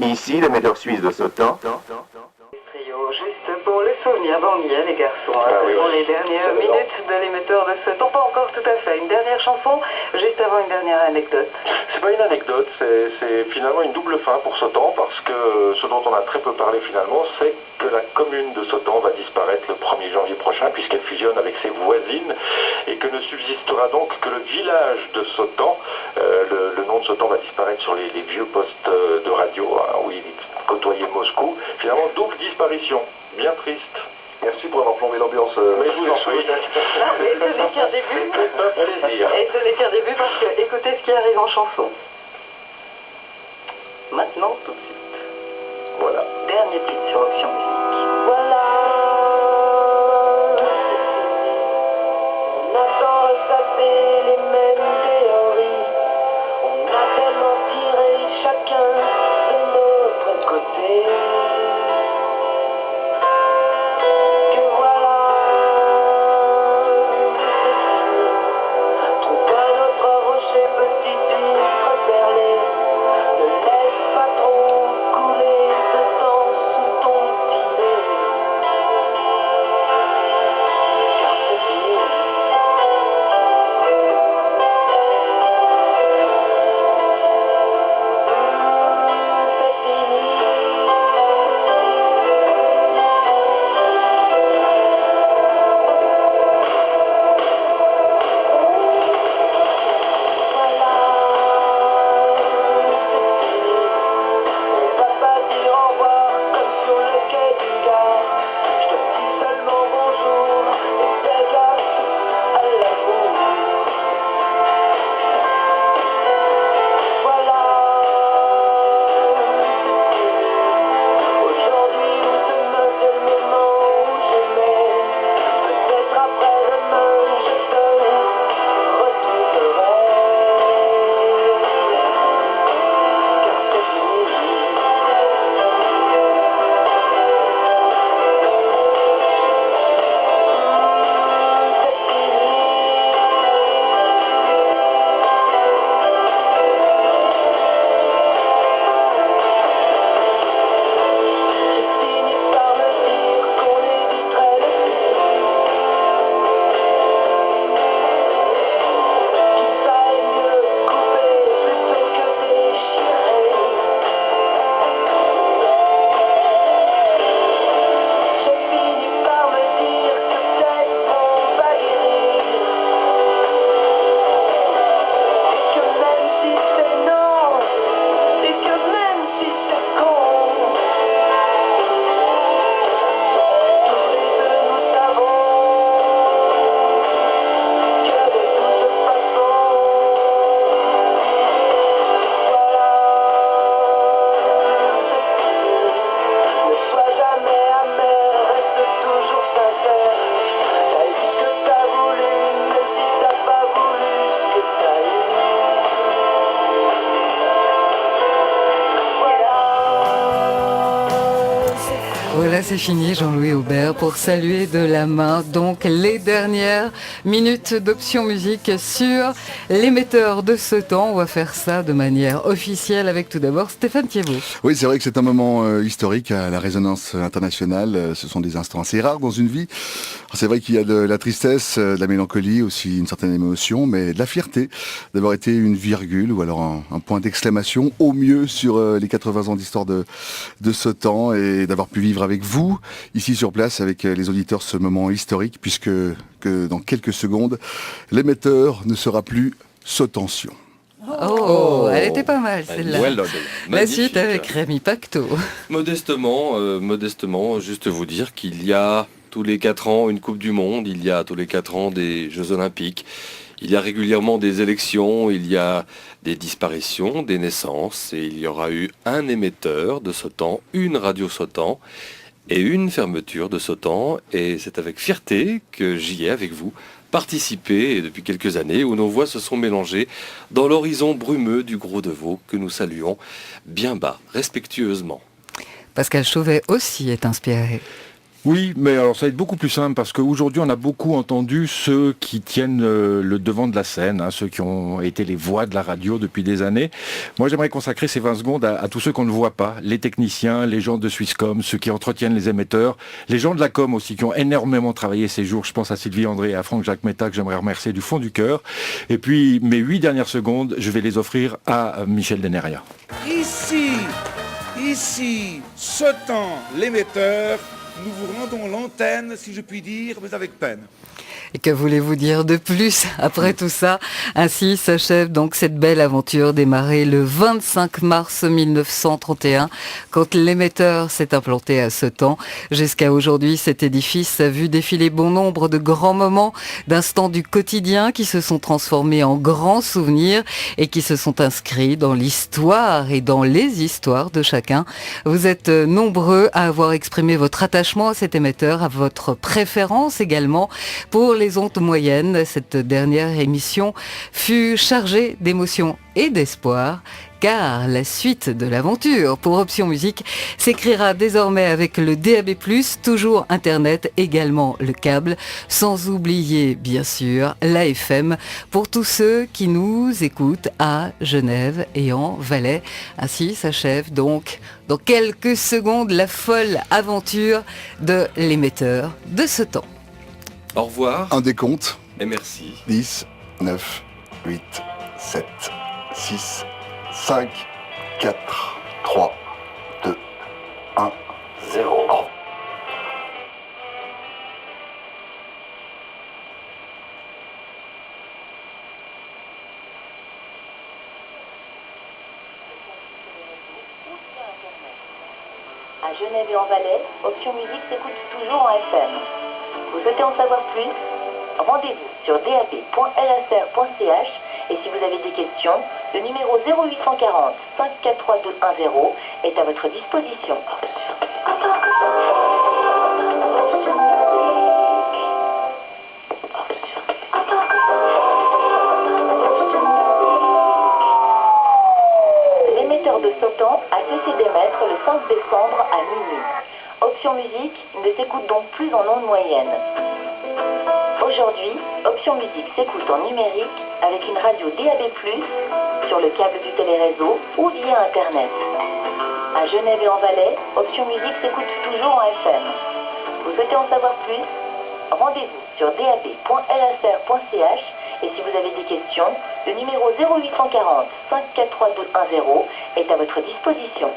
Ici, l'émetteur suisse de Sautan. Juste pour le souvenir d'Annier, les garçons, pour les dernières minutes de l'émetteur de ce temps, pas encore tout à fait. Une dernière chanson, juste avant une dernière anecdote. C'est pas une anecdote, c'est finalement une double fin pour Sautan, parce que ce dont on a très peu parlé finalement, c'est que la commune de Sautan va disparaître le 1er janvier prochain, puisqu'elle fusionne avec ses voisines, et que ne subsistera donc que le village de Sautan. Le nom de Sautan va disparaître sur les vieux postes de radio, où il côtoyait Moscou. Finalement, double disparition, bien triste. Merci pour avoir plombé l'ambiance. Mais je vous en prie. Et ce n'est qu'un début. Et ce n'est qu'un début parce que écoutez ce qui arrive en chanson. Maintenant, tout de suite. Voilà. Dernier titre sur Option Musique. Voilà. On a tant retaper les mêmes théories. On a tellement tiré chacun de notre côté. Voilà, c'est fini, Jean-Louis Aubert, pour saluer de la main donc les dernières minutes d'Option Musique sur l'émetteur de ce temps. On va faire ça de manière officielle avec tout d'abord Stéphane Thiebaud. Oui, c'est vrai que c'est un moment historique à la résonance internationale. Ce sont des instants assez rares dans une vie. Alors, c'est vrai qu'il y a de la tristesse, de la mélancolie, aussi une certaine émotion, mais de la fierté d'avoir été une virgule ou alors un point d'exclamation au mieux sur les 80 ans d'histoire de ce temps et d'avoir pu vivre avec vous, ici sur place, avec les auditeurs, ce moment historique, puisque dans quelques secondes, l'émetteur ne sera plus sous tension. Oh, elle était pas mal celle-là. La suite avec Magnifique. Rémi Pacto. Modestement, juste vous dire qu'il y a tous les 4 ans une Coupe du Monde, il y a tous les 4 ans des Jeux Olympiques, il y a régulièrement des élections, il y a des disparitions, des naissances, et il y aura eu un émetteur de Sautan, une radio Sautan, et une fermeture de Sautan, et c'est avec fierté que j'y ai avec vous participé depuis quelques années, où nos voix se sont mélangées dans l'horizon brumeux du Gros de Vaud que nous saluons bien bas, respectueusement. Pascal Chauvet aussi est inspiré. Oui, mais alors ça va être beaucoup plus simple parce qu'aujourd'hui on a beaucoup entendu ceux qui tiennent le devant de la scène, hein, ceux qui ont été les voix de la radio depuis des années. Moi j'aimerais consacrer ces 20 secondes à tous ceux qu'on ne voit pas, les techniciens, les gens de Swisscom, ceux qui entretiennent les émetteurs, les gens de la com aussi qui ont énormément travaillé ces jours. Je pense à Sylvie André et à Franck-Jacques Metta que j'aimerais remercier du fond du cœur. Et puis mes 8 dernières secondes, je vais les offrir à Michel Deneria. Ici, Sedan, l'émetteur. Nous vous rendons l'antenne, si je puis dire, mais avec peine. Et que voulez-vous dire de plus après tout ça? Ainsi s'achève donc cette belle aventure démarrée le 25 mars 1931 quand l'émetteur s'est implanté à Sedan. Jusqu'à aujourd'hui, cet édifice a vu défiler bon nombre de grands moments, d'instants du quotidien qui se sont transformés en grands souvenirs et qui se sont inscrits dans l'histoire et dans les histoires de chacun. Vous êtes nombreux à avoir exprimé votre attachement à cet émetteur, à votre préférence également pour les ondes moyennes. Cette dernière émission fut chargée d'émotions et d'espoir, car la suite de l'aventure pour Option Musique s'écrira désormais avec le DAB+, toujours Internet, également le câble, sans oublier bien sûr la FM pour tous ceux qui nous écoutent à Genève et en Valais. Ainsi s'achève donc dans quelques secondes la folle aventure de l'émetteur de Sedan. Au revoir Un décompte. et merci. 10, 9, 8, 7, 6, 5, 4, 3, 2, 1, 0. À Genève et en Valais, Option Musique s'écoute toujours en FM. Vous souhaitez en savoir plus? Rendez-vous sur dab.lsr.ch et si vous avez des questions, le numéro 0840 543210 est à votre disposition. L'émetteur de Sedan a cessé d'émettre le 5 décembre à minuit. Option Musique ne s'écoute donc plus en ondes moyennes. Aujourd'hui, Option Musique s'écoute en numérique avec une radio DAB+, sur le câble du téléréseau ou via Internet. À Genève et en Valais, Option Musique s'écoute toujours en FM. Vous souhaitez en savoir plus? Rendez-vous sur dab.lsr.ch et si vous avez des questions, le numéro 0840 543210 est à votre disposition.